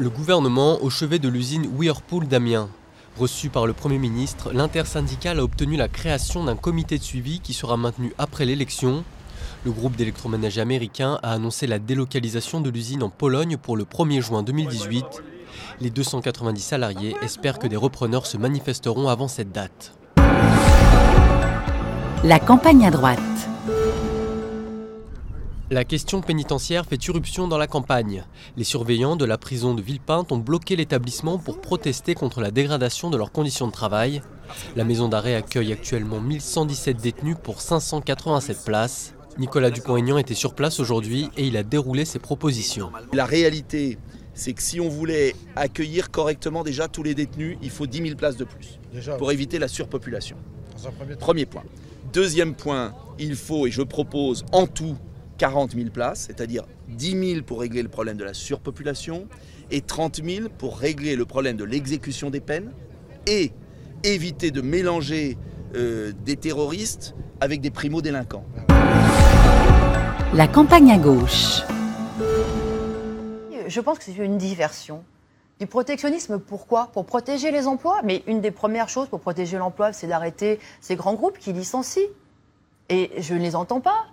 Le gouvernement au chevet de l'usine Whirlpool d'Amiens. Reçu par le Premier ministre, l'intersyndicale a obtenu la création d'un comité de suivi qui sera maintenu après l'élection. Le groupe d'électroménager américain a annoncé la délocalisation de l'usine en Pologne pour le 1er juin 2018. Les 290 salariés espèrent que des repreneurs se manifesteront avant cette date. La campagne à droite. La question pénitentiaire fait irruption dans la campagne. Les surveillants de la prison de Villepinte ont bloqué l'établissement pour protester contre la dégradation de leurs conditions de travail. La maison d'arrêt accueille actuellement 1117 détenus pour 587 places. Nicolas Dupont-Aignan était sur place aujourd'hui et il a déroulé ses propositions. La réalité, c'est que si on voulait accueillir correctement déjà tous les détenus, il faut 10 000 places de plus pour éviter la surpopulation. Premier point. Deuxième point, il faut, et je propose en tout, 40 000 places, c'est-à-dire 10 000 pour régler le problème de la surpopulation et 30 000 pour régler le problème de l'exécution des peines et éviter de mélanger des terroristes avec des primo-délinquants. La campagne à gauche. Je pense que c'est une diversion. Du protectionnisme, pourquoi ? Pour protéger les emplois. Mais une des premières choses pour protéger l'emploi, c'est d'arrêter ces grands groupes qui licencient. Et je ne les entends pas.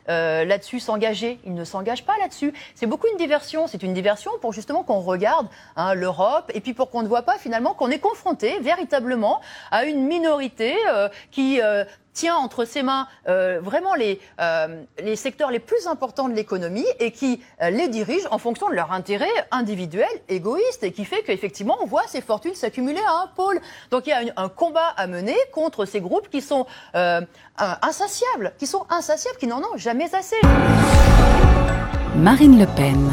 Là-dessus s'engager. Ils ne s'engagent pas là-dessus. C'est beaucoup une diversion. C'est une diversion pour justement qu'on regarde l'Europe et puis pour qu'on ne voit pas finalement qu'on est confronté véritablement à une minorité qui tient entre ses mains vraiment les secteurs les plus importants de l'économie et qui les dirige en fonction de leur intérêt individuel, égoïste, et qui fait qu'effectivement on voit ces fortunes s'accumuler à un pôle. Donc il y a un combat à mener contre ces groupes qui sont insatiables, qui n'en ont jamais assez. Marine Le Pen.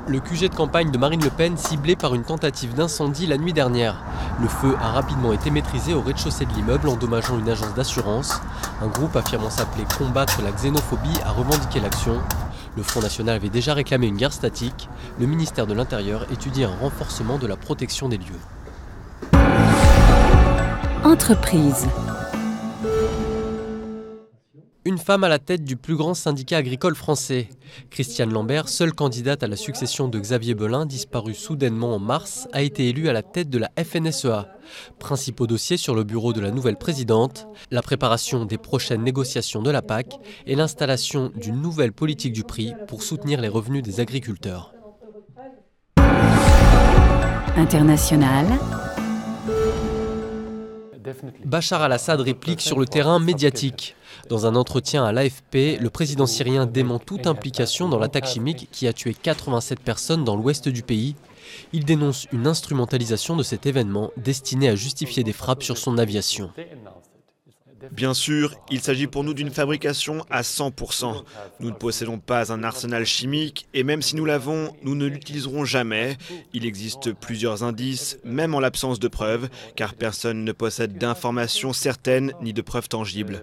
Le QG de campagne de Marine Le Pen ciblé par une tentative d'incendie la nuit dernière. Le feu a rapidement été maîtrisé au rez-de-chaussée de l'immeuble, endommageant une agence d'assurance. Un groupe affirmant s'appeler Combattre la xénophobie a revendiqué l'action. Le Front National avait déjà réclamé une guerre statique. Le ministère de l'Intérieur étudie un renforcement de la protection des lieux. Entreprise. Une femme à la tête du plus grand syndicat agricole français. Christiane Lambert, seule candidate à la succession de Xavier Belin, disparu soudainement en mars, a été élue à la tête de la FNSEA. Principaux dossiers sur le bureau de la nouvelle présidente, la préparation des prochaines négociations de la PAC et l'installation d'une nouvelle politique du prix pour soutenir les revenus des agriculteurs. International. Bachar al-Assad réplique sur le terrain médiatique. Dans un entretien à l'AFP, le président syrien dément toute implication dans l'attaque chimique qui a tué 87 personnes dans l'ouest du pays. Il dénonce une instrumentalisation de cet événement destiné à justifier des frappes sur son aviation. Bien sûr, il s'agit pour nous d'une fabrication à 100%. Nous ne possédons pas un arsenal chimique et même si nous l'avons, nous ne l'utiliserons jamais. Il existe plusieurs indices, même en l'absence de preuves, car personne ne possède d'informations certaines ni de preuves tangibles.